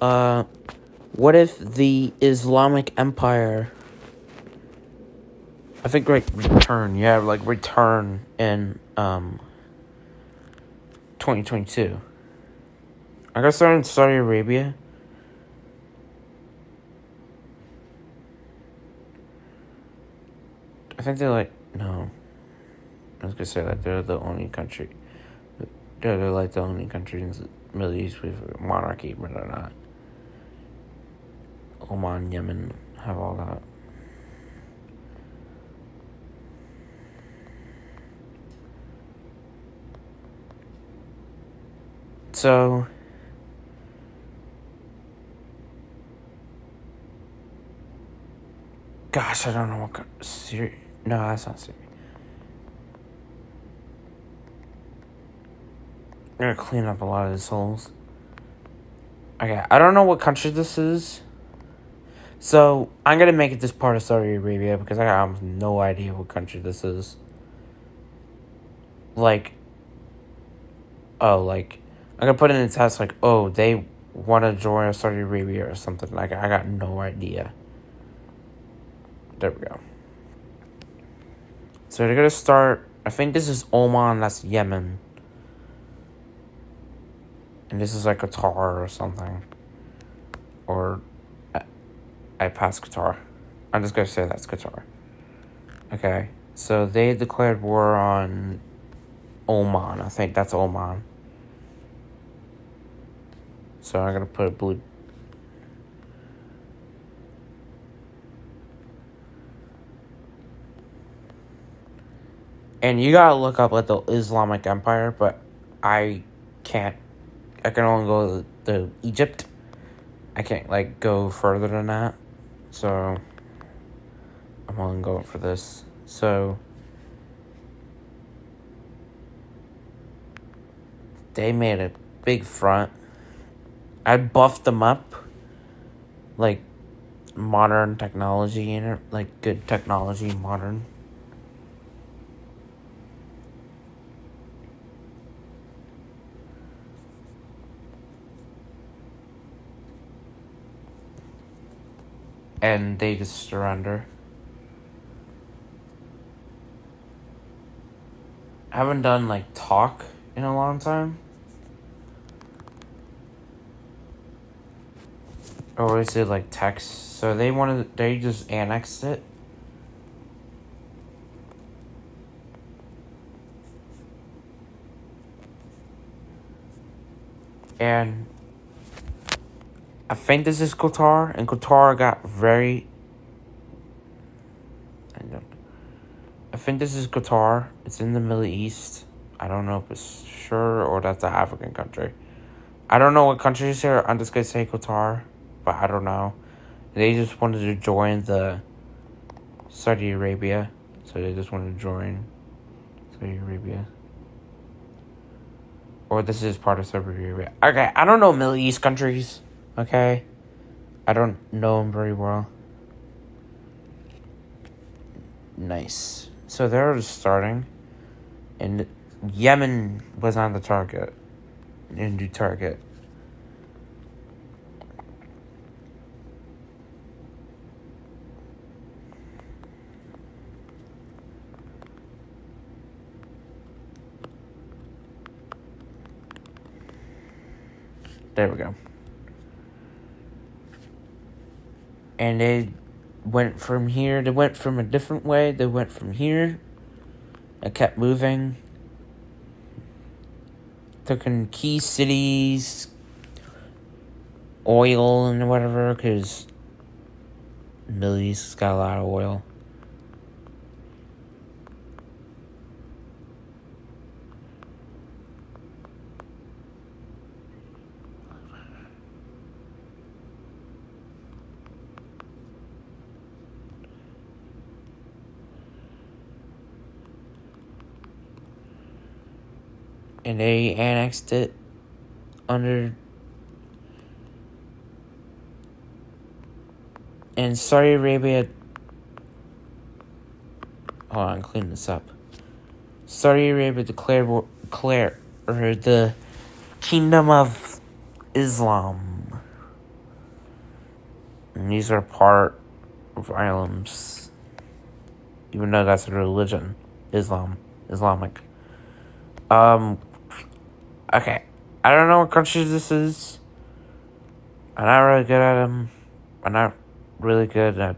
what if the Islamic Empire, I think, return in, 2022. I got started in Saudi Arabia. I think no. I was gonna say that they're the only country. They're like the only country in the Middle East with monarchy, but they're not. Oman, Yemen have all that. So, gosh, I don't know what Syria. No, that's not Syria. I'm gonna clean up a lot of these holes. Okay, I don't know what country this is. So, I'm gonna make it this part of Saudi Arabia because I have no idea what country this is. I'm gonna put it in the test they want to join Saudi Arabia or something. I got no idea. There we go. So they're gonna start, I think this is Oman, that's Yemen. And this is like Qatar or something. Or, I passed Qatar. I'm just gonna say that's Qatar. Okay, so they declared war on Oman. I think that's Oman. So I'm gonna put a blue. And you gotta look up the Islamic Empire, but I can't. I can only go to Egypt. I can't go further than that. So I'm only going for this. So they made a big front. I buffed them up, modern technology in it, good technology, modern. And they just surrender. I haven't done talk in a long time. Or is it text? So they just annexed it. And I think this is Qatar, and Qatar got I think this is Qatar. It's in the Middle East. I don't know if it's sure or that's an African country. I don't know what country is here. I'm just gonna say Qatar, but I don't know. They just wanted to join the Saudi Arabia, so they just wanted to join Saudi Arabia. Or this is part of Saudi Arabia. Okay, I don't know Middle East countries. Okay, I don't know them very well. Nice. So they're just starting, and Yemen was on the target. New target. There we go. And they went from here. They went from a different way. They went from here. I kept moving. Took in key cities, oil and whatever, because Middle East's got a lot of oil. And they annexed it under. And Saudi Arabia. Hold on, clean this up. Saudi Arabia declared the Kingdom of Islam. 2022. And these are part of islands, even though that's a religion, Islamic. Okay, I don't know what country this is. I'm not really good at them. I'm not really good at.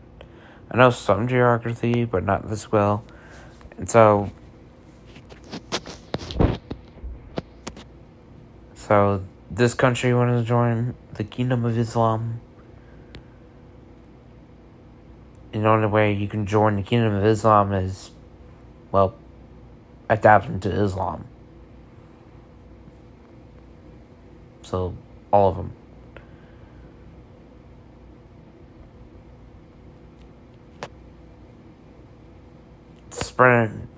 I know some geography, but not this well. And so this country wanted to join the Kingdom of Islam. And the only way you can join the Kingdom of Islam is, well, adapting to Islam. So, all of them. Spreading.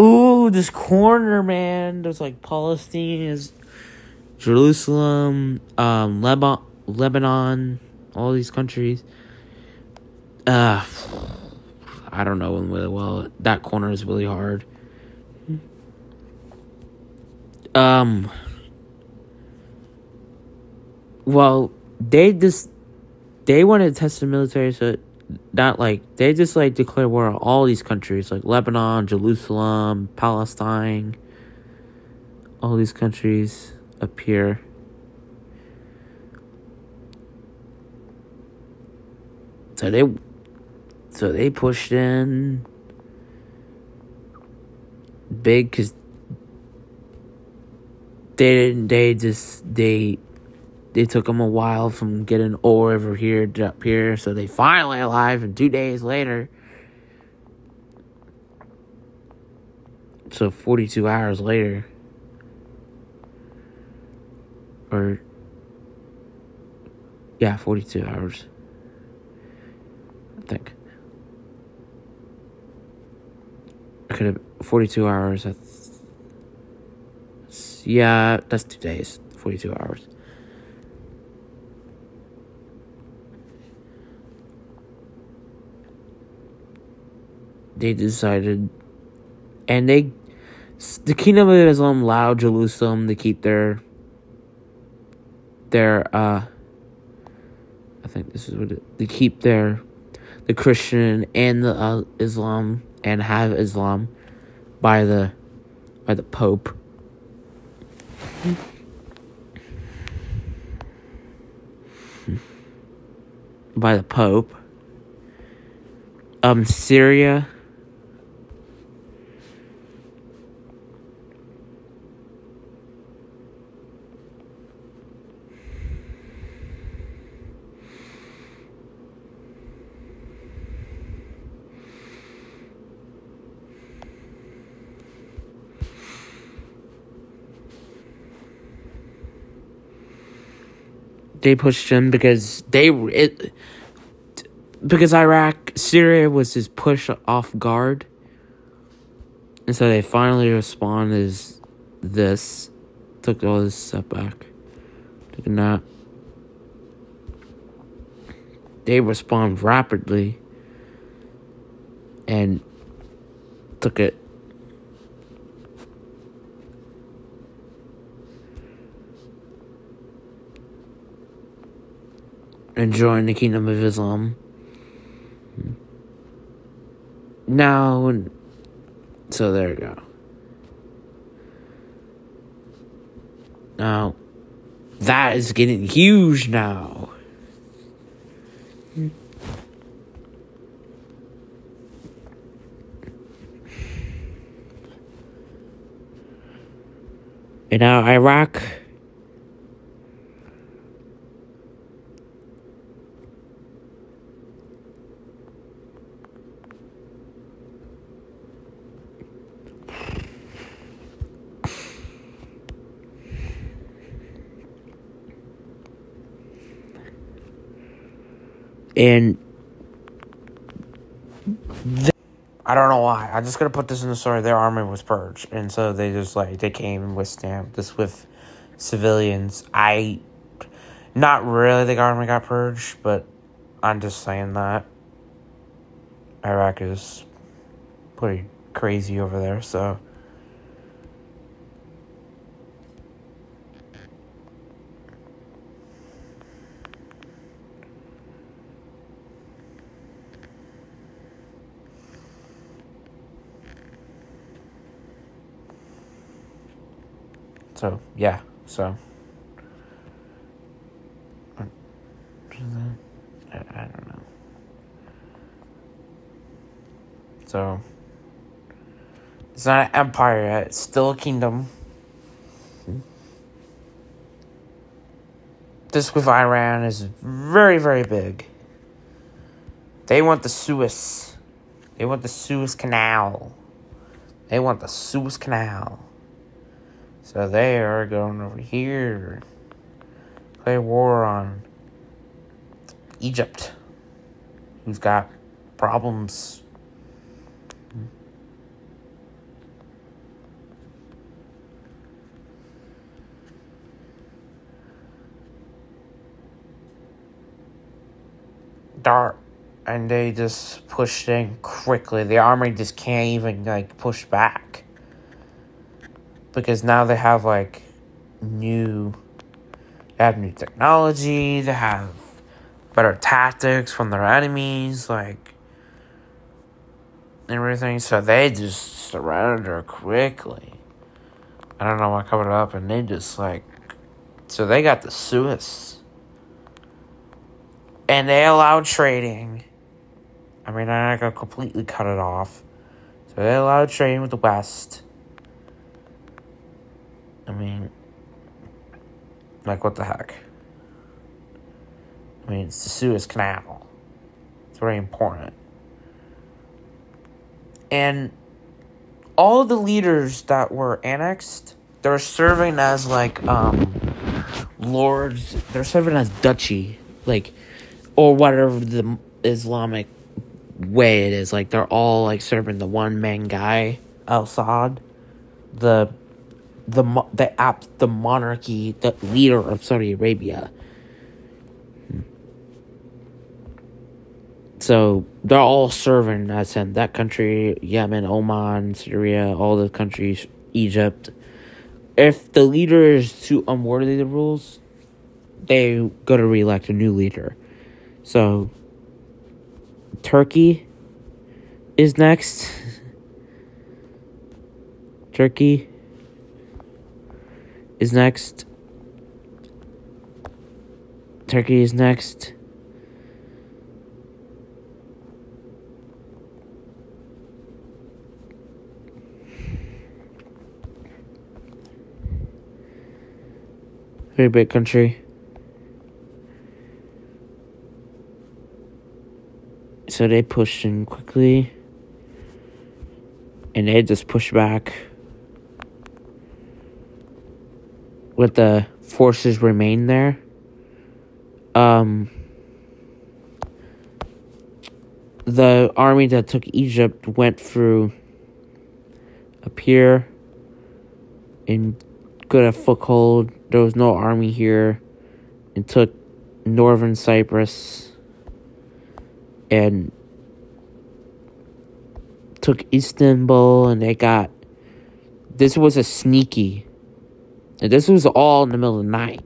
Ooh, this corner, man. There's like Palestine, Jerusalem, Lebanon, all these countries. I don't know them really well. That corner is really hard. Well, they wanted to test the military, so not like they just like declare war on all these countries, like Lebanon, Jerusalem, Palestine, all these countries up here. So they pushed in big because they took them a while from getting ore over here to up here, so they finally alive, and 2 days later, so 42 hours later, or, yeah, 42 hours, I think. I could have, 42 hours, yeah, that's 2 days, 42 hours. They decided, and the Kingdom of Islam allowed Jerusalem to keep their I think this is what they keep the Christian and the Islam, and have Islam by the Pope. By the Pope. Syria. They pushed him because Syria was just pushed off guard. And so they finally responded as this. Took all this stuff back. Took a nap. They respond rapidly. And took it. And join the Kingdom of Islam. Now, so there you go. Now, that is getting huge now. And now Iraq. And I don't know why. I'm just gonna put this in the story. Their army was purged, and so they just they came with stamped this with civilians. Not really the army got purged, but I'm just saying that Iraq is pretty crazy over there. So So, yeah. So, I don't know. So, it's not an empire yet. It's still a kingdom. This with Iran is very, very big. They want the Suez. They want the Suez Canal. They want the Suez Canal. So they are going over here. Play war on Egypt, who's got problems. And they just pushed in quickly. The army just can't even, like, push back. Because now they have, like, new technology. They have better tactics from their enemies, like, and everything. So they just surrounded her quickly. I don't know what covered it up. And they just, like, so they got the Suez. And they allowed trading. I mean, they're not going to completely cut it off. So they allowed trading with the West. I mean, like, what the heck? I mean, it's the Suez Canal. It's very important. And all the leaders that were annexed, they're serving as, like, lords. They're serving as duchy. Like, or whatever the Islamic way it is. Like, they're all, like, serving the one main guy, Al-Assad, the monarchy, the leader of Saudi Arabia. So they're all serving as in that country, Yemen, Oman, Syria, all the countries, Egypt. If the leader is too unworthy of the rules, they go to re-elect a new leader. So Turkey is next. Turkey is next. Turkey is next. Very big country. So they pushed in quickly. And they just pushed back. With the forces remain there. The army that took Egypt went through up here and got a foothold. There was no army here, and took northern Cyprus and took Istanbul, and they got, this was a sneaky, and this was all in the middle of the night,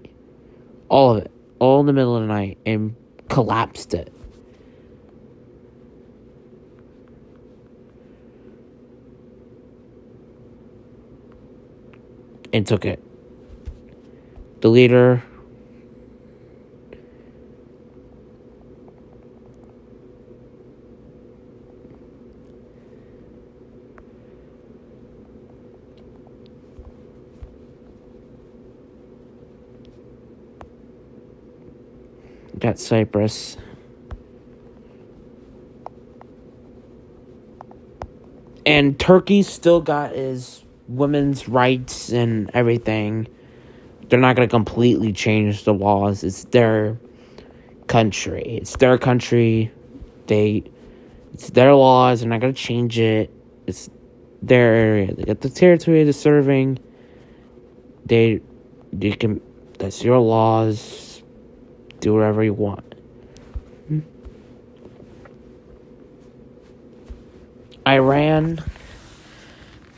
all of it, all in the middle of the night, and collapsed it. And took it. The leader got Cyprus. And Turkey still got his women's rights and everything. They're not going to completely change the laws. It's their country. It's their country. It's their laws. They're not going to change it. It's their area. They got the territory they're serving. They can, that's your laws. Do whatever you want. Iran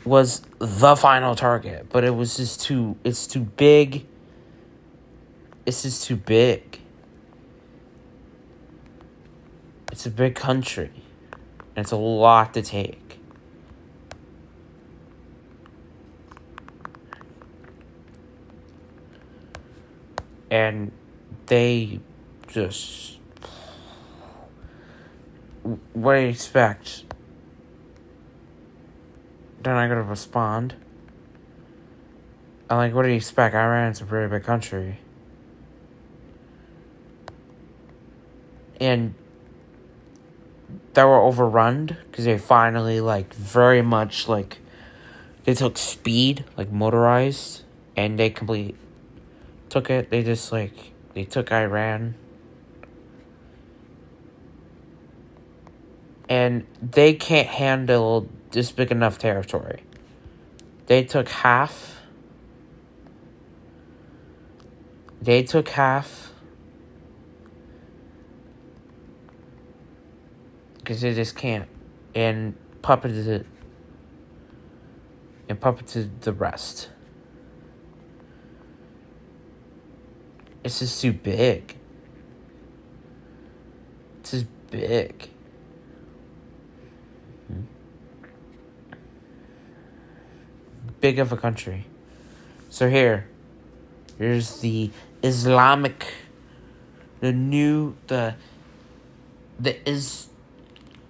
was the final target, but it's too big. It's just too big. It's a big country. And it's a lot to take. And they just... What do you expect? They're not going to respond. And, like, what do you expect? Iran's a very big country. And they were overrun because they finally, like, very much, like, they took speed, like, motorized, and they took it. They just, like, they took Iran. And they can't handle this big enough territory. They took half. Because they just can't. And puppeted the rest. It's just too big. It's just big. Big of a country. So here's the Islamic, the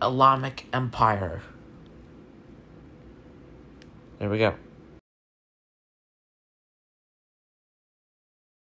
Islamic Empire. There we go.